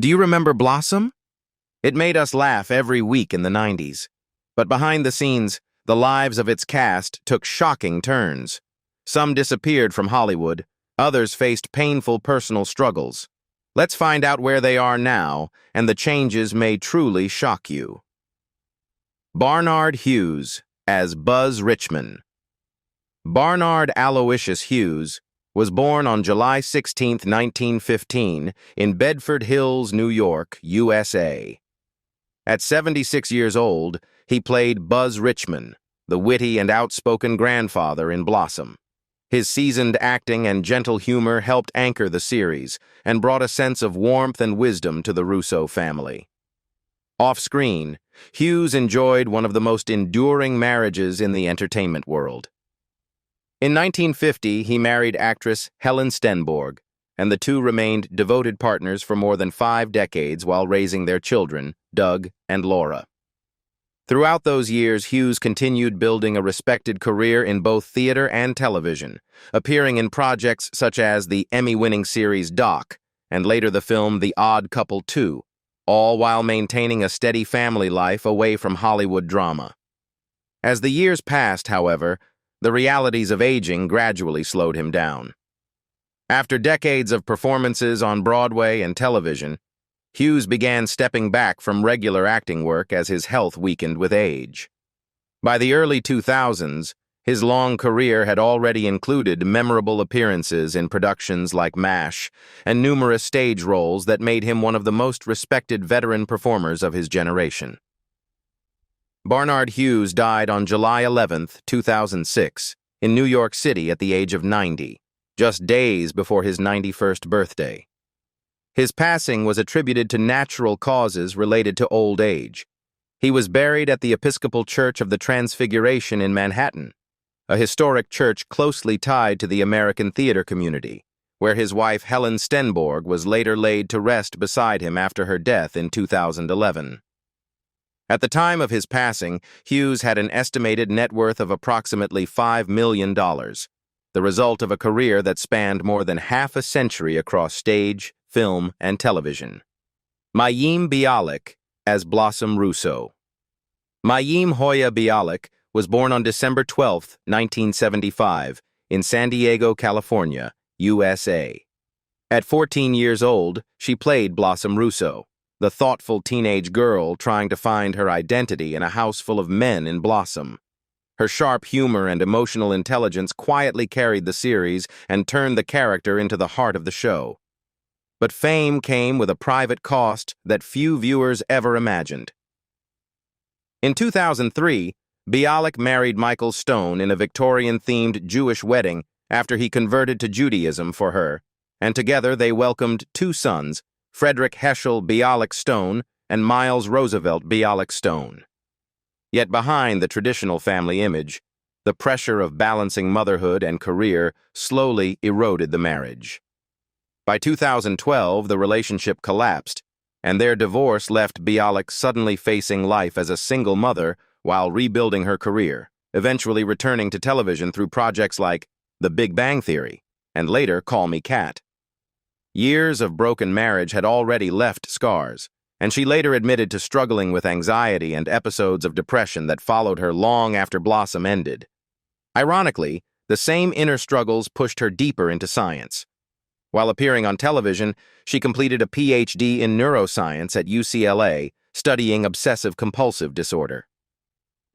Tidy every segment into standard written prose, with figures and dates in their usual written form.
Do you remember Blossom? It made us laugh every week in the 90s. But behind the scenes, the lives of its cast took shocking turns. Some disappeared from Hollywood, others faced painful personal struggles. Let's find out where they are now, and the changes may truly shock you. Barnard Hughes as Buzz Richmond. Barnard Aloysius Hughes was born on July 16, 1915, in Bedford Hills, New York, USA. At 76 years old, he played Buzz Richmond, the witty and outspoken grandfather in Blossom. His seasoned acting and gentle humor helped anchor the series and brought a sense of warmth and wisdom to the Russo family. Off-screen, Hughes enjoyed one of the most enduring marriages in the entertainment world. In 1950, he married actress Helen Stenborg, and the two remained devoted partners for more than 5 decades while raising their children, Doug and Laura. Throughout those years, Hughes continued building a respected career in both theater and television, appearing in projects such as the Emmy-winning series Doc, and later the film The Odd Couple 2, all while maintaining a steady family life away from Hollywood drama. As the years passed, however, the realities of aging gradually slowed him down. After decades of performances on Broadway and television, Hughes began stepping back from regular acting work as his health weakened with age. By the early 2000s, his long career had already included memorable appearances in productions like MASH and numerous stage roles that made him one of the most respected veteran performers of his generation. Barnard Hughes died on July 11, 2006, in New York City at the age of 90, just days before his 91st birthday. His passing was attributed to natural causes related to old age. He was buried at the Episcopal Church of the Transfiguration in Manhattan, a historic church closely tied to the American theater community, where his wife Helen Stenborg was later laid to rest beside him after her death in 2011. At the time of his passing, Hughes had an estimated net worth of approximately $5 million, the result of a career that spanned more than half a century across stage, film, and television. Mayim Bialik as Blossom Russo. Mayim Bialik was born on December 12, 1975, in San Diego, California, USA. At 14 years old, she played Blossom Russo, the thoughtful teenage girl trying to find her identity in a house full of men in Blossom. Her sharp humor and emotional intelligence quietly carried the series and turned the character into the heart of the show. But fame came with a private cost that few viewers ever imagined. In 2003, Bialik married Michael Stone in a Victorian-themed Jewish wedding after he converted to Judaism for her, and together they welcomed 2 sons, Frederick Heschel Bialik Stone and Miles Roosevelt Bialik Stone. Yet behind the traditional family image, the pressure of balancing motherhood and career slowly eroded the marriage. By 2012, the relationship collapsed, and their divorce left Bialik suddenly facing life as a single mother while rebuilding her career, eventually returning to television through projects like The Big Bang Theory and later Call Me Kat. Years of broken marriage had already left scars, and she later admitted to struggling with anxiety and episodes of depression that followed her long after Blossom ended. Ironically, the same inner struggles pushed her deeper into science. While appearing on television, she completed a PhD in neuroscience at UCLA, studying obsessive-compulsive disorder.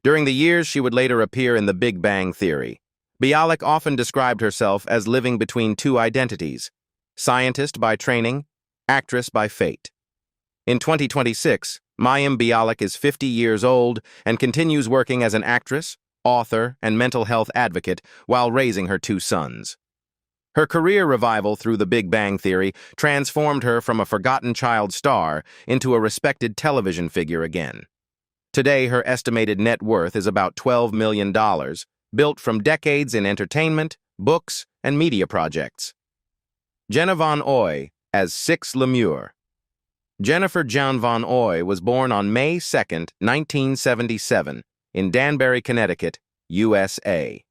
During the years she would later appear in The Big Bang Theory, Bialik often described herself as living between 2 identities: scientist by training, actress by fate. In 2026, Mayim Bialik is 50 years old and continues working as an actress, author, and mental health advocate while raising her 2 sons. Her career revival through The Big Bang Theory transformed her from a forgotten child star into a respected television figure again. Today, her estimated net worth is about $12 million, built from decades in entertainment, books, and media projects. Jenna von Oÿ as Six Lemure. Jennifer Jenna von Oÿ was born on May 2, 1977, in Danbury, Connecticut, USA.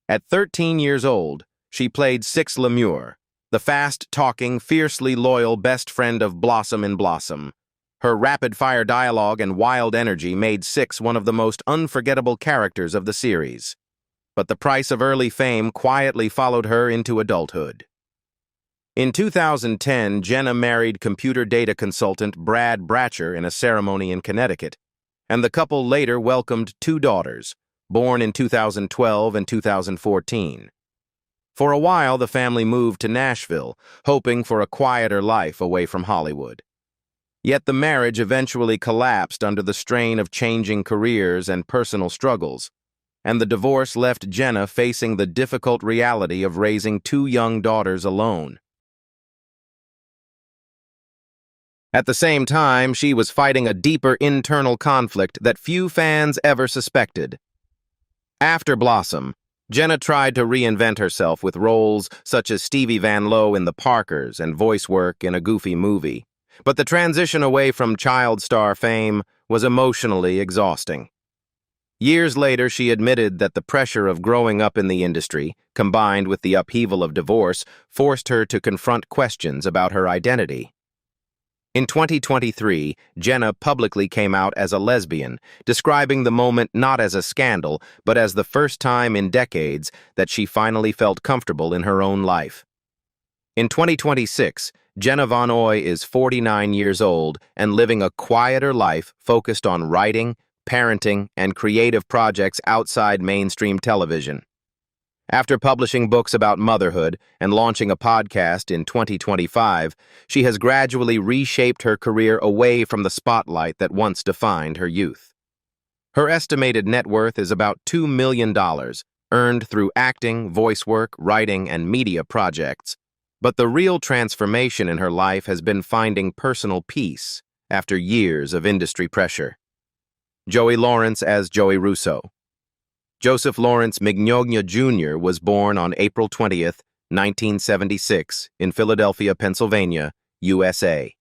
At 13 years old, she played Six Lemure, the fast-talking, fiercely loyal best friend of Blossom in Blossom. Her rapid-fire dialogue and wild energy made Six one of the most unforgettable characters of the series. But the price of early fame quietly followed her into adulthood. In 2010, Jenna married computer data consultant Brad Bratcher in a ceremony in Connecticut, and the couple later welcomed 2 daughters, born in 2012 and 2014. For a while, the family moved to Nashville, hoping for a quieter life away from Hollywood. Yet the marriage eventually collapsed under the strain of changing careers and personal struggles, and the divorce left Jenna facing the difficult reality of raising 2 young daughters alone. At the same time, she was fighting a deeper internal conflict that few fans ever suspected. After Blossom, Jenna tried to reinvent herself with roles such as Stevie Van Lowe in The Parkers and voice work in a Goofy movie. But the transition away from child star fame was emotionally exhausting. Years later, she admitted that the pressure of growing up in the industry, combined with the upheaval of divorce, forced her to confront questions about her identity. In 2023, Jenna publicly came out as a lesbian, describing the moment not as a scandal, but as the first time in decades that she finally felt comfortable in her own life. In 2026, Jenna von Oÿ is 49 years old and living a quieter life focused on writing, parenting, and creative projects outside mainstream television. After publishing books about motherhood and launching a podcast in 2025, she has gradually reshaped her career away from the spotlight that once defined her youth. Her estimated net worth is about $2 million, earned through acting, voice work, writing, and media projects. But the real transformation in her life has been finding personal peace after years of industry pressure. Joey Lawrence as Joey Russo. Joseph Lawrence Mignogna Jr. was born on April 20, 1976, in Philadelphia, Pennsylvania, USA.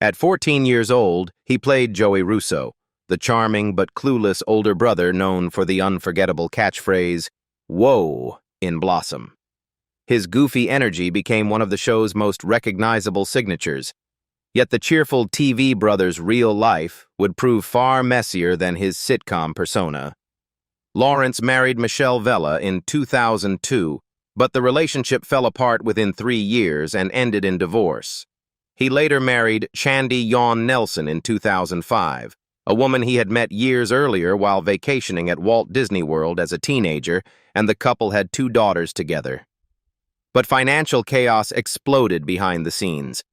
At 14 years old, he played Joey Russo, the charming but clueless older brother known for the unforgettable catchphrase, "Whoa," in Blossom. His goofy energy became one of the show's most recognizable signatures, yet the cheerful TV brother's real life would prove far messier than his sitcom persona. Lawrence married Michelle Vella in 2002, but the relationship fell apart within 3 years and ended in divorce. He later married Chandy Yawn Nelson in 2005, a woman he had met years earlier while vacationing at Walt Disney World as a teenager, and the couple had 2 daughters together. But financial chaos exploded behind the scenes.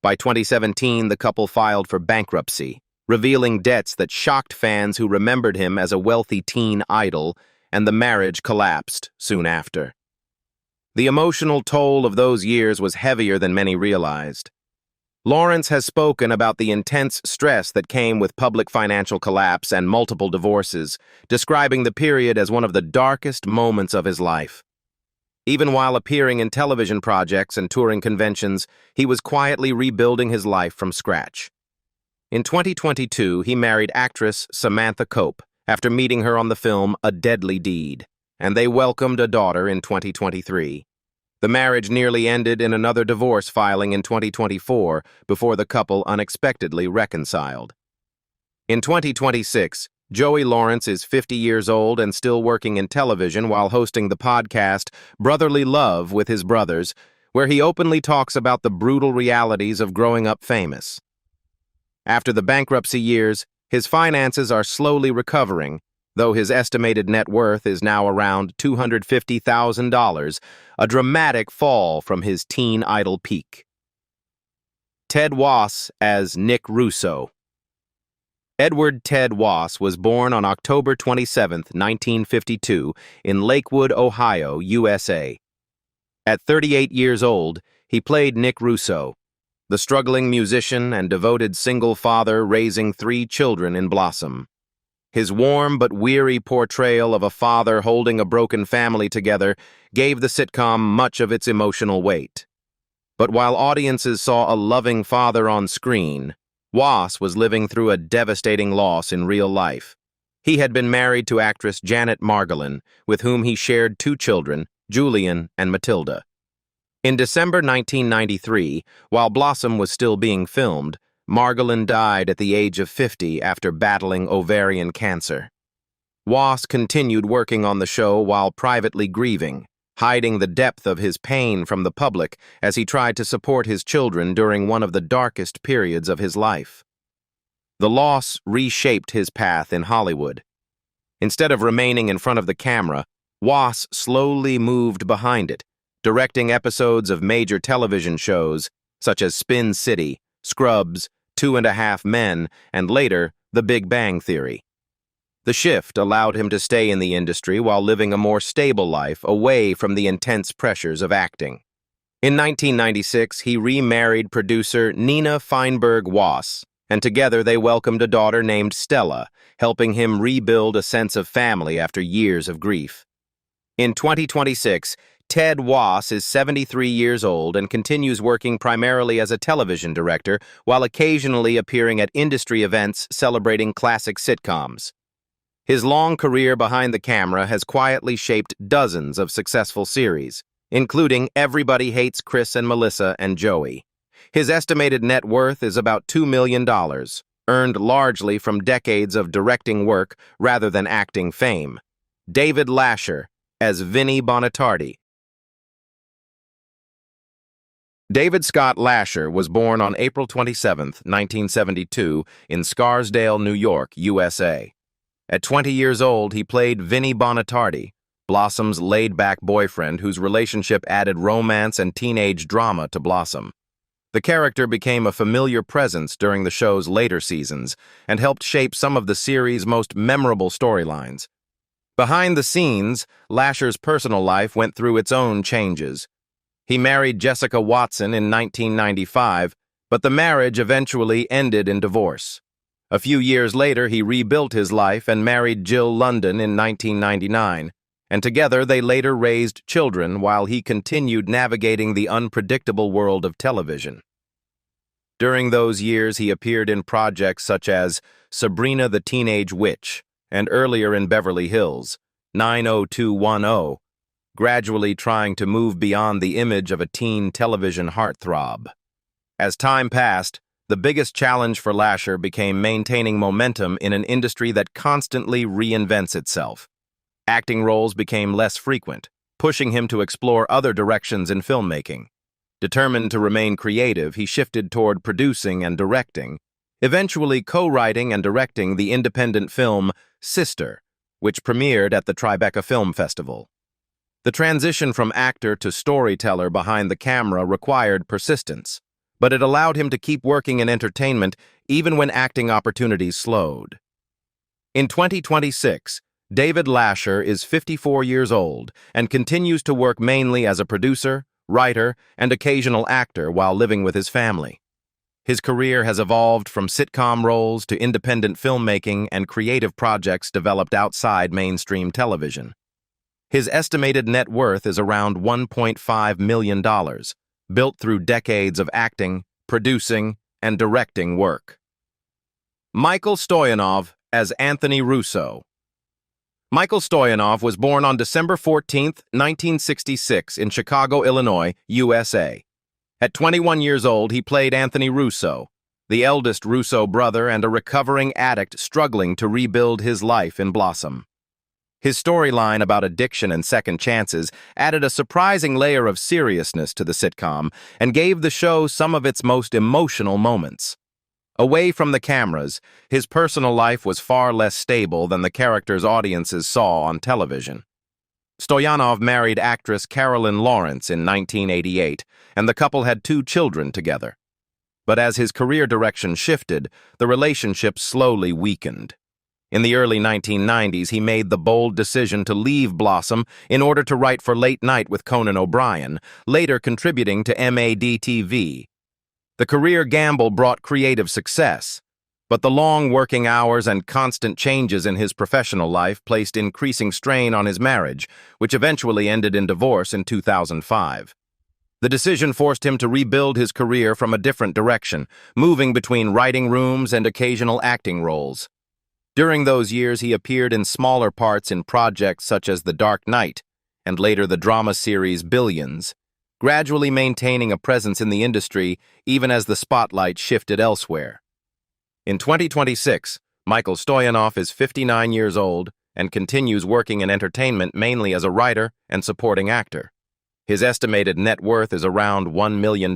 By 2017, the couple filed for bankruptcy, revealing debts that shocked fans who remembered him as a wealthy teen idol, and the marriage collapsed soon after. The emotional toll of those years was heavier than many realized. Lawrence has spoken about the intense stress that came with public financial collapse and multiple divorces, describing the period as one of the darkest moments of his life. Even while appearing in television projects and touring conventions, he was quietly rebuilding his life from scratch. In 2022, he married actress Samantha Cope after meeting her on the film A Deadly Deed, and they welcomed a daughter in 2023. The marriage nearly ended in another divorce filing in 2024 before the couple unexpectedly reconciled. In 2026, Joey Lawrence is 50 years old and still working in television while hosting the podcast Brotherly Love with his brothers, where he openly talks about the brutal realities of growing up famous. After the bankruptcy years, his finances are slowly recovering, though his estimated net worth is now around $250,000, a dramatic fall from his teen idol peak. Ted Wass as Nick Russo. Edward Ted Wass was born on October 27, 1952, in Lakewood, Ohio, USA. At 38 years old, he played Nick Russo, the struggling musician and devoted single father raising 3 children in Blossom. His warm but weary portrayal of a father holding a broken family together gave the sitcom much of its emotional weight. But while audiences saw a loving father on screen, Wass was living through a devastating loss in real life. He had been married to actress Janet Margolin, with whom he shared 2 children, Julian and Matilda. In December 1993, while Blossom was still being filmed, Margolin died at the age of 50 after battling ovarian cancer. Hughes continued working on the show while privately grieving, hiding the depth of his pain from the public as he tried to support his children during one of the darkest periods of his life. The loss reshaped his path in Hollywood. Instead of remaining in front of the camera, Hughes slowly moved behind it, directing episodes of major television shows such as Spin City, Scrubs, 2.5 Men, and later, The Big Bang Theory. The shift allowed him to stay in the industry while living a more stable life away from the intense pressures of acting. In 1996, he remarried producer Nina Feinberg-Hughes, and together they welcomed a daughter named Stella, helping him rebuild a sense of family after years of grief. In 2026, Ted Hughes is 73 years old and continues working primarily as a television director while occasionally appearing at industry events celebrating classic sitcoms. His long career behind the camera has quietly shaped dozens of successful series, including Everybody Hates Chris and Melissa and Joey. His estimated net worth is about $2 million, earned largely from decades of directing work rather than acting fame. David Lascher as Vinnie Bonatardi. David Scott Lascher was born on April 27, 1972, in Scarsdale, New York, USA. At 20 years old, he played Vinnie Bonatardi, Blossom's laid-back boyfriend whose relationship added romance and teenage drama to Blossom. The character became a familiar presence during the show's later seasons and helped shape some of the series' most memorable storylines. Behind the scenes, Lascher's personal life went through its own changes. He married Jessica Watson in 1995, but the marriage eventually ended in divorce. A few years later, he rebuilt his life and married Jill London in 1999, and together they later raised children while he continued navigating the unpredictable world of television. During those years, he appeared in projects such as Sabrina the Teenage Witch and earlier in Beverly Hills, 90210, gradually trying to move beyond the image of a teen television heartthrob. As time passed, the biggest challenge for Lascher became maintaining momentum in an industry that constantly reinvents itself. Acting roles became less frequent, pushing him to explore other directions in filmmaking. Determined to remain creative, he shifted toward producing and directing, eventually co-writing and directing the independent film Sister, which premiered at the Tribeca Film Festival. The transition from actor to storyteller behind the camera required persistence, but it allowed him to keep working in entertainment even when acting opportunities slowed. In 2026, David Lascher is 54 years old and continues to work mainly as a producer, writer, and occasional actor while living with his family. His career has evolved from sitcom roles to independent filmmaking and creative projects developed outside mainstream television. His estimated net worth is around $1.5 million, built through decades of acting, producing, and directing work. Michael Stoyanov as Anthony Russo. Michael Stoyanov was born on December 14, 1966, in Chicago, Illinois, USA. At 21 years old, he played Anthony Russo, the eldest Russo brother and a recovering addict struggling to rebuild his life in Blossom. His storyline about addiction and second chances added a surprising layer of seriousness to the sitcom and gave the show some of its most emotional moments. Away from the cameras, his personal life was far less stable than the characters audiences saw on television. Stoyanov married actress Carolyn Lawrence in 1988, and the couple had 2 children together. But as his career direction shifted, the relationship slowly weakened. In the early 1990s, he made the bold decision to leave Blossom in order to write for Late Night with Conan O'Brien, later contributing to MAD-TV. The career gamble brought creative success, but the long working hours and constant changes in his professional life placed increasing strain on his marriage, which eventually ended in divorce in 2005. The decision forced him to rebuild his career from a different direction, moving between writing rooms and occasional acting roles. During those years, he appeared in smaller parts in projects such as The Dark Knight, and later the drama series Billions, gradually maintaining a presence in the industry even as the spotlight shifted elsewhere. In 2026, Michael Stoyanov is 59 years old and continues working in entertainment mainly as a writer and supporting actor. His estimated net worth is around $1 million,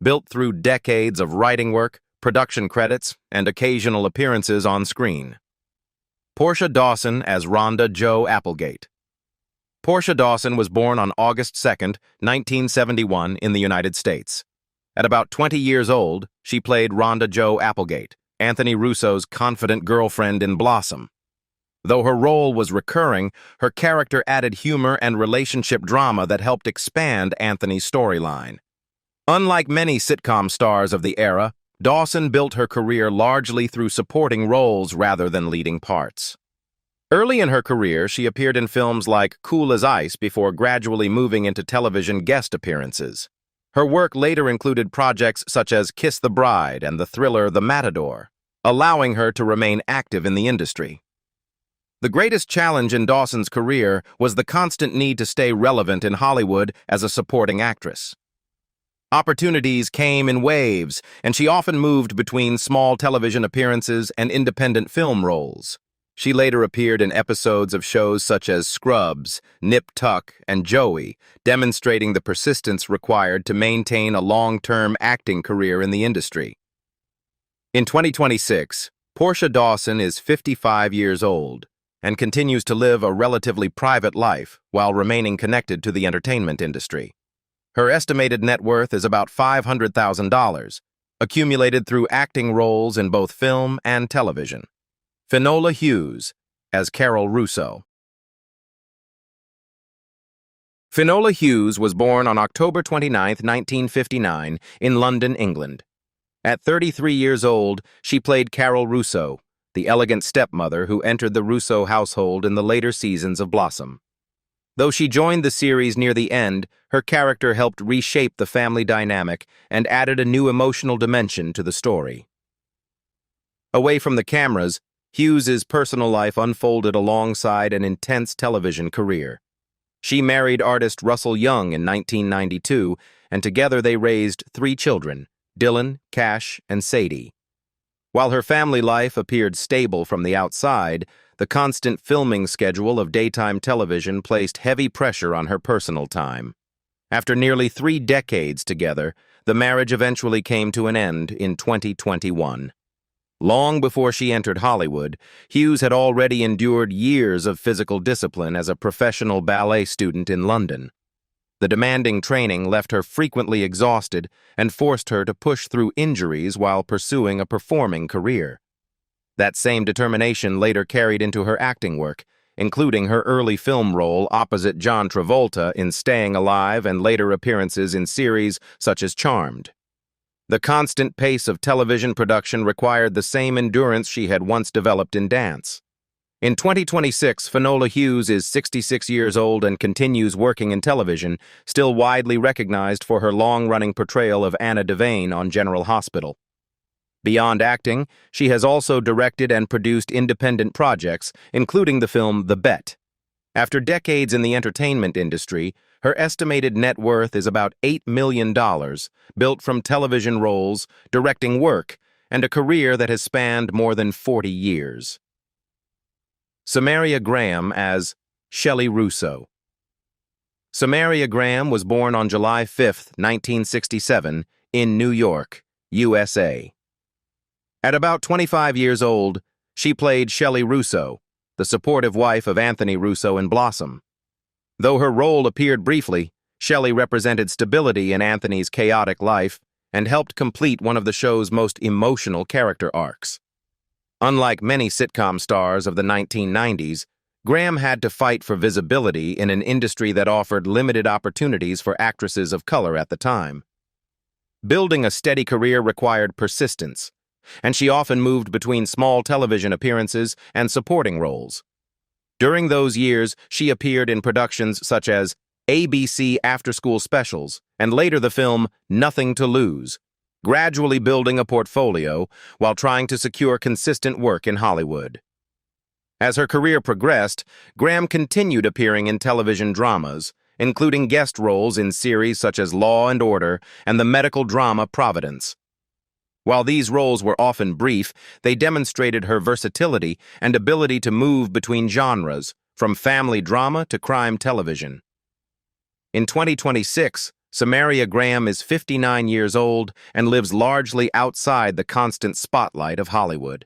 built through decades of writing work, production credits, and occasional appearances on screen. Portia Dawson as Rhonda Jo Applegate. Portia Dawson was born on August 2, 1971, in the United States. At about 20 years old, she played Rhonda Jo Applegate, Anthony Russo's confident girlfriend in Blossom. Though her role was recurring, her character added humor and relationship drama that helped expand Anthony's storyline. Unlike many sitcom stars of the era, Dawson built her career largely through supporting roles rather than leading parts. Early in her career, she appeared in films like Cool as Ice before gradually moving into television guest appearances. Her work later included projects such as Kiss the Bride and the thriller The Matador, allowing her to remain active in the industry. The greatest challenge in Dawson's career was the constant need to stay relevant in Hollywood as a supporting actress. Opportunities came in waves, and she often moved between small television appearances and independent film roles. She later appeared in episodes of shows such as Scrubs, Nip Tuck, and Joey, demonstrating the persistence required to maintain a long-term acting career in the industry. In 2026, Portia Dawson is 55 years old and continues to live a relatively private life while remaining connected to the entertainment industry. Her estimated net worth is about $500,000, accumulated through acting roles in both film and television. Finola Hughes as Carol Russo. Finola Hughes was born on October 29, 1959, in London, England. At 33 years old, she played Carol Russo, the elegant stepmother who entered the Russo household in the later seasons of Blossom. Though she joined the series near the end, her character helped reshape the family dynamic and added a new emotional dimension to the story. Away from the cameras, Hughes's personal life unfolded alongside an intense television career. She married artist Russell Young in 1992, and together they raised 3 children, Dylan, Cash, and Sadie. While her family life appeared stable from the outside, the constant filming schedule of daytime television placed heavy pressure on her personal time. After nearly 3 decades together, the marriage eventually came to an end in 2021. Long before she entered Hollywood, Hughes had already endured years of physical discipline as a professional ballet student in London. The demanding training left her frequently exhausted and forced her to push through injuries while pursuing a performing career. That same determination later carried into her acting work, including her early film role opposite John Travolta in Staying Alive and later appearances in series such as Charmed. The constant pace of television production required the same endurance she had once developed in dance. In 2026, Finola Hughes is 66 years old and continues working in television, still widely recognized for her long-running portrayal of Anna Devane on General Hospital. Beyond acting, she has also directed and produced independent projects, including the film The Bet. After decades in the entertainment industry, her estimated net worth is about $8 million, built from television roles, directing work, and a career that has spanned more than 40 years. Samaria Graham as Shelley Russo. Samaria Graham was born on July 5, 1967, in New York, USA. At about 25 years old, she played Shelley Russo, the supportive wife of Anthony Russo in Blossom. Though her role appeared briefly, Shelley represented stability in Anthony's chaotic life and helped complete one of the show's most emotional character arcs. Unlike many sitcom stars of the 1990s, Graham had to fight for visibility in an industry that offered limited opportunities for actresses of color at the time. Building a steady career required persistence, and she often moved between small television appearances and supporting roles. During those years, she appeared in productions such as ABC after-school specials and later the film Nothing to Lose, gradually building a portfolio while trying to secure consistent work in Hollywood. As her career progressed, Graham continued appearing in television dramas, including guest roles in series such as Law and Order and the medical drama Providence. While these roles were often brief, they demonstrated her versatility and ability to move between genres, from family drama to crime television. In 2026, Samaria Graham is 59 years old and lives largely outside the constant spotlight of Hollywood.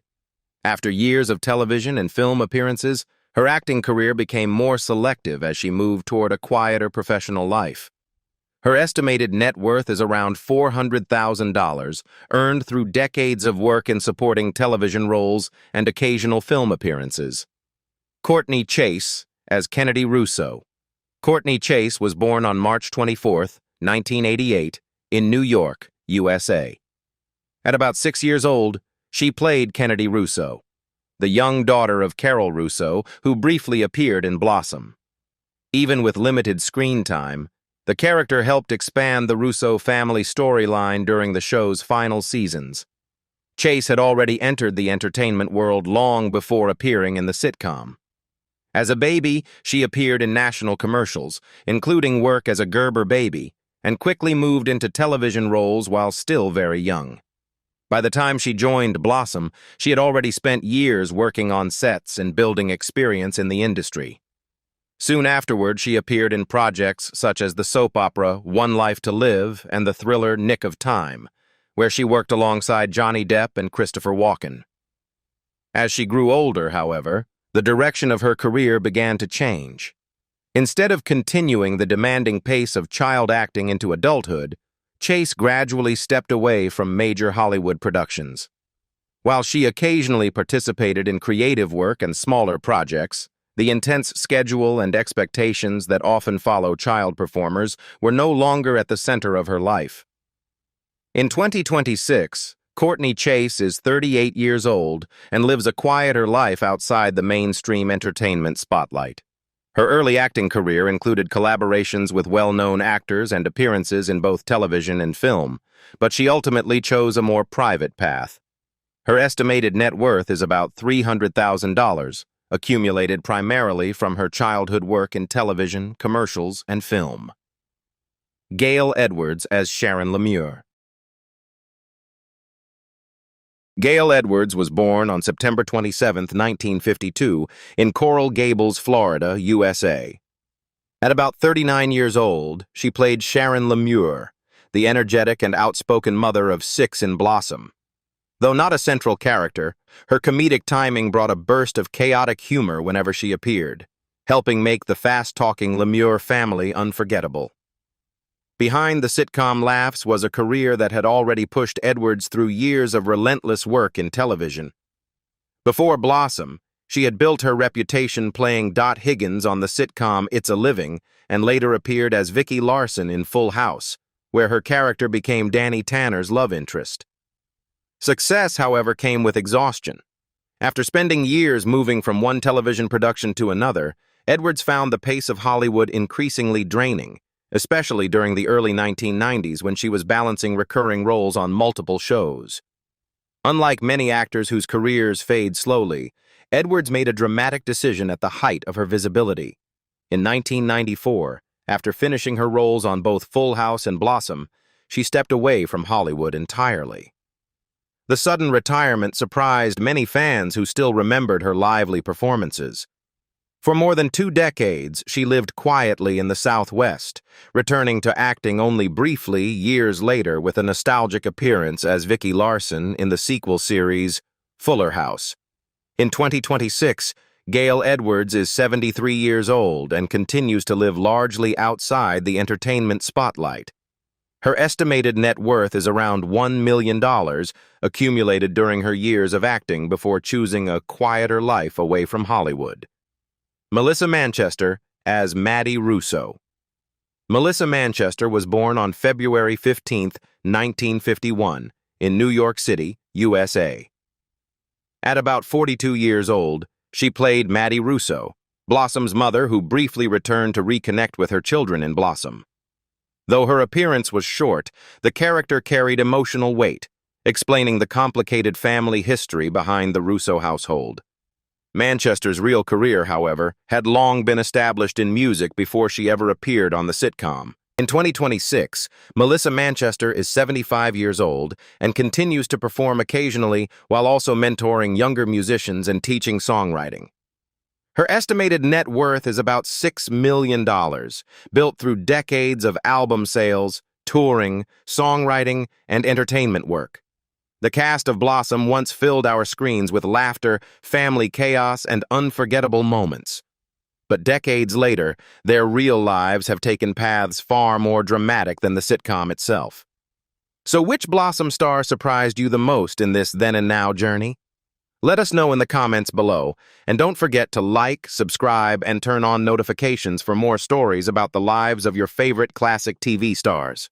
After years of television and film appearances, her acting career became more selective as she moved toward a quieter professional life. Her estimated net worth is around $400,000, earned through decades of work in supporting television roles and occasional film appearances. Courtney Chase as Kennedy Russo. Courtney Chase was born on March 24, 1988, in New York, USA. At about 6 years old, she played Kennedy Russo, the young daughter of Carol Russo, who briefly appeared in Blossom. Even with limited screen time, the character helped expand the Russo family storyline during the show's final seasons. Chase had already entered the entertainment world long before appearing in the sitcom. As a baby, she appeared in national commercials, including work as a Gerber baby, and quickly moved into television roles while still very young. By the time she joined Blossom, she had already spent years working on sets and building experience in the industry. Soon afterward, she appeared in projects such as the soap opera One Life to Live and the thriller Nick of Time, where she worked alongside Johnny Depp and Christopher Walken. As she grew older, however, the direction of her career began to change. Instead of continuing the demanding pace of child acting into adulthood, Chase gradually stepped away from major Hollywood productions. While she occasionally participated in creative work and smaller projects, the intense schedule and expectations that often follow child performers were no longer at the center of her life. In 2026, Courtney Chase is 38 years old and lives a quieter life outside the mainstream entertainment spotlight. Her early acting career included collaborations with well-known actors and appearances in both television and film, but she ultimately chose a more private path. Her estimated net worth is about $300,000, accumulated primarily from her childhood work in television, commercials, and film. Gail Edwards as Sharon Lemieux. Gail Edwards was born on September 27, 1952, in Coral Gables, Florida, USA. At about 39 years old, she played Sharon Lemieux, the energetic and outspoken mother of 6 in Blossom. Though not a central character, her comedic timing brought a burst of chaotic humor whenever she appeared, helping make the fast-talking Lemieux family unforgettable. Behind the sitcom laughs was a career that had already pushed Edwards through years of relentless work in television. Before Blossom, she had built her reputation playing Dot Higgins on the sitcom It's a Living and later appeared as Vicki Larson in Full House, where her character became Danny Tanner's love interest. Success, however, came with exhaustion. After spending years moving from one television production to another, Edwards found the pace of Hollywood increasingly draining, especially during the early 1990s when she was balancing recurring roles on multiple shows. Unlike many actors whose careers fade slowly, Edwards made a dramatic decision at the height of her visibility. In 1994, after finishing her roles on both Full House and Blossom, she stepped away from Hollywood entirely. The sudden retirement surprised many fans who still remembered her lively performances. For more than 2 decades, she lived quietly in the Southwest, returning to acting only briefly years later with a nostalgic appearance as Vicki Larson in the sequel series Fuller House. In 2026, Gail Edwards is 73 years old and continues to live largely outside the entertainment spotlight. Her estimated net worth is around $1 million, accumulated during her years of acting before choosing a quieter life away from Hollywood. Melissa Manchester as Maddie Russo. Melissa Manchester was born on February 15, 1951, in New York City, USA. At about 42 years old, she played Maddie Russo, Blossom's mother who briefly returned to reconnect with her children in Blossom. Though her appearance was short, the character carried emotional weight, explaining the complicated family history behind the Russo household. Manchester's real career, however, had long been established in music before she ever appeared on the sitcom. In 2026, Melissa Manchester is 75 years old and continues to perform occasionally while also mentoring younger musicians and teaching songwriting. Her estimated net worth is about $6 million, built through decades of album sales, touring, songwriting, and entertainment work. The cast of Blossom once filled our screens with laughter, family chaos, and unforgettable moments. But decades later, their real lives have taken paths far more dramatic than the sitcom itself. So which Blossom star surprised you the most in this then and now journey? Let us know in the comments below, and don't forget to like, subscribe, and turn on notifications for more stories about the lives of your favorite classic TV stars.